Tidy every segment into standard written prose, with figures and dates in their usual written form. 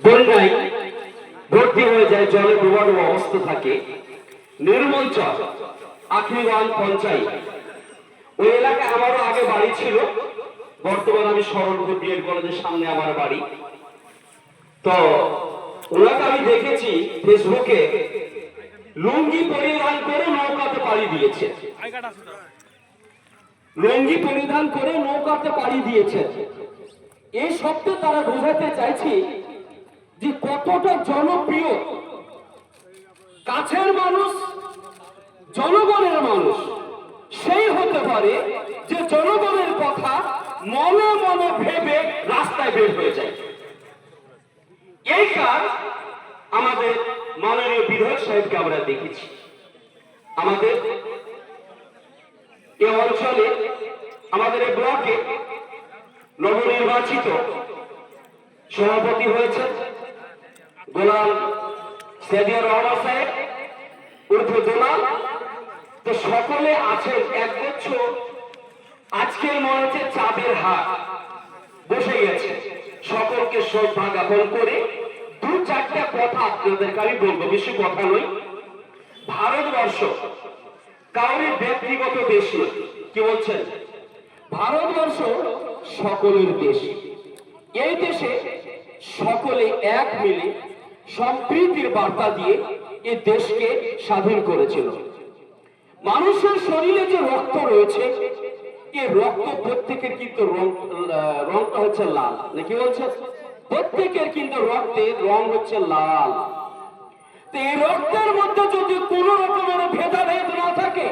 বন্যায় ভর্তি হয়ে যায়, জলে ডুবানো অবস্থা থাকে। নির্মলচর আখরিগঞ্জ পঞ্চায়েত, ওই এলাকায় আমারও আগে বাড়ি ছিল। বর্তমানে আমি শরণপুর বিএড কলেজের সামনে আমার বাড়ি। তো ওনাকে আমি দেখেছি ফেসবুকে লুঙ্গি পরিধান করে নৌকাতে পাড়ি দিয়েছে, লুঙ্গি পরিধান করে নৌকাতে পাড়ি দিয়েছে। এই শব্দে তারা বোঝাতে চাইছে যে কতটা জনপ্রিয়, কাছের মানুষ, জনগণের মানুষ সেই হতে পারে যে জনগণের কথা মনে মনে ভেবে রাস্তায় বের হয়ে যায়। এই কাজ আমাদের মাননীয় বিধায়ক সাহেবকে আমরা দেখেছি। আমাদের এই অঞ্চলে, আমাদের এই ব্লকে নবনির্বাচিত সভাপতি হয়েছে গোলাম সেদিয়া রহমান সাহেব উর্ফে দোলাল। তো সকলে আছেন একগুচ্ছ, আজকের মনে হচ্ছে চাঁদের হাট বসে গেছে। সকলকে শ্রদ্ধা জ্ঞাপন করে দু চারটা কথা আপনাদেরকে আমি বলবো, বেশি কথা নই। ভারতবর্ষ কাউরি ব্যক্তিগত দেশ নয়। কি বলছেন? ভারতবর্ষ সকলের দেশ। এই দেশে সকলে এক মিলে সম্প্রীতির বার্তা দিয়ে এই দেশকে স্বাধীন করেছিল। মানুষের শরীরে যে রক্ত রয়েছে, এই রক্ত প্রত্যেকের কিন্তু রংটা হচ্ছে লাল। নাকি বলছে? প্রত্যেকের কিন্তু রক্তের রং হচ্ছে লাল। তো এই রক্তের মধ্যে যদি কোন রকমের ভেদাভেদ না থাকে,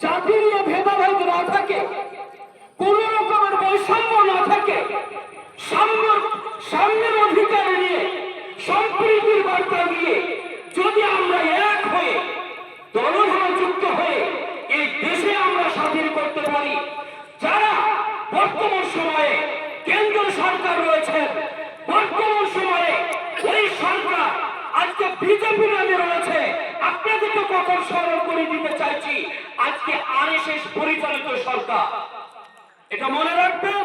জাতি নিয়ে ভেদাভেদ না থাকে, কোন রকমের বৈষম্য না থাকে, সামনের অধিকার নিয়ে সম্প্রীতির বার্তা নিয়ে যদি আমরা এক হয়ে দলধরে যুক্ত হয়ে এই দেশে আমরা স্বাধীন করতে পারি, যারা বর্তমান সময়ে কেন্দ্র সরকার রয়েছে, বর্তমান সময়ে ওই সরকার আজকে বিজেপি নামে রয়েছে। আপনাদেরকে কথা স্মরণ করে দিতে চাইছি, আজকে আরএসএস পরিচালিত সরকার। এটা মনে রাখবেন,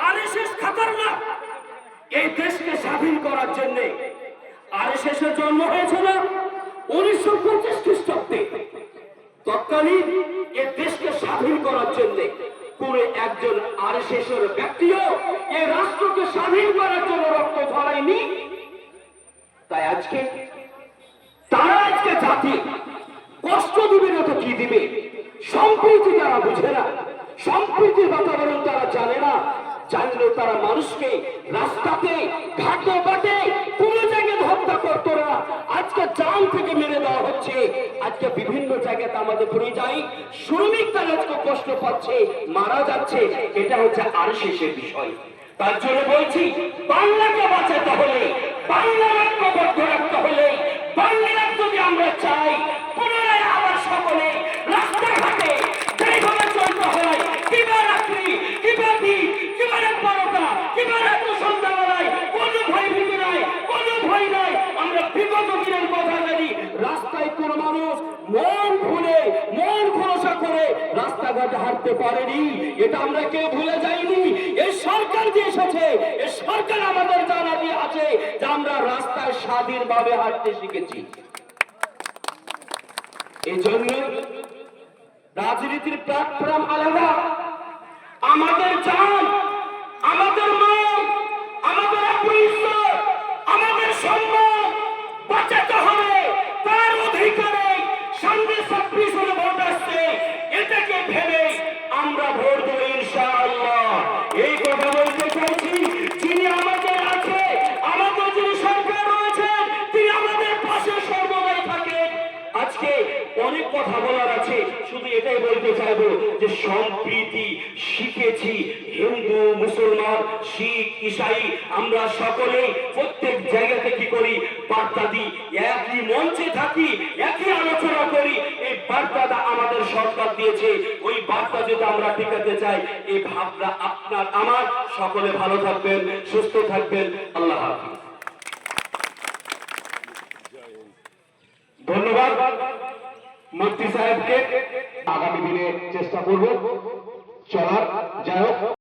আরএসএস খতরনাক। এই দেশকে স্বাধীন করার জন্য আরএসএস এর জন্ম হয়েছিল 1925 খ্রিস্টাব্দে। তৎকালীন এই দেশকে স্বাধীন করার জন্য কোন একজন আরএসএস এর ব্যক্তিও এই রাষ্ট্রকে স্বাধীন করার জন্য রক্ত ঝরায়নি। তাই আজকে তারা আজকে জাতি কষ্ট দিবে না তো কি দিবে? সম্প্রীতি তারা বুঝে না, সম্প্রীতির বাতাবরণ তারা জানে না। জানলেও তারা মানুষকে রাস্তাতে, ঘাটে বাটে কোন জায়গায় হত্যা করতো না। আজকে জান থেকে মেরে দেওয়া হচ্ছে। আজকে বিভিন্ন জায়গাতে আমাদের পরিযায়ী শ্রমিক তারা আজকে কষ্ট পাচ্ছে, মারা যাচ্ছে। এটা হচ্ছে আরএসএসের বিষয়। তার জন্য বলছি, বাংলাকে বাঁচাতে হলে, বাংলার ঐক্যবদ্ধ রাখতে হলে, বাংলার যদি আমরা চাই পুনরায় আবার সকলে রাস্তাঘাটে যেভাবে চলতে হয়, কিবা রাত্রি, কিবা দিন, কিবা রাত 12টা, কিবা রাত সন্ধ্যাবেলায়, কোনো ভয় ভীতি নাই, কোনো ভয় নাই। আমরা বিগত দিনের কথা জানি, রাস্তায় কোন মানুষ মন খুলে, মন খোলসা করে রাস্তাঘাটে হাঁটতে পারেনি। এটা আমরা কেউ ভুলে যাইনি। এই সরকার যে এসেছে, এই সরকার আমাদের জানা দিয়ে আছে যে আমরা রাস্তায় স্বাধীনভাবে হাঁটতে শিখেছি। এই জন্য রাজনীতির প্ল্যাটফর্ম আলাদা। আমাদের জান, আমাদের মন, আমাদের আত্মবিশ্বাস, আমাদের সম্মান বাঁচাতে হবে। তার অধিকারে সামনে 26 সালে ভোট আসছে, এটাকে ভেবে আমরা ভোট দেব ইনশাআল্লাহ। এই কথা বলতে চাইছি, যিনি আমাদের আছে, আমাদের যিনি সরকার রয়েছে, তিনি আমাদের পাশে সর্বদাই থাকেন। আজকে অনেক কথা বলার আছে, শুধু এটাই বলতে চাইবো যে সম্প্রীতি শিখেছি। হিন্দু, মুসলমান, শিখ, ঈসাই আমরা সকলেই প্রত্যেক জায়গাতে কি করি? বার্তা দিই, একই মঞ্চে থাকি, একই আলোচনা করি। এই বার্তাটা আমাদের সরকার দিয়েছে। ওই বার্তা যদি আমরা টিকাতে চাই, এই ভাবনা আপনার আমার, সকলে ভালো থাকবেন, সুস্থ থাকবেন। আল্লাহ হাফেজ। ধন্যবাদ মুফতি সাহেবকে। আগামী দিনে চেষ্টা করব চলার। যাই হোক।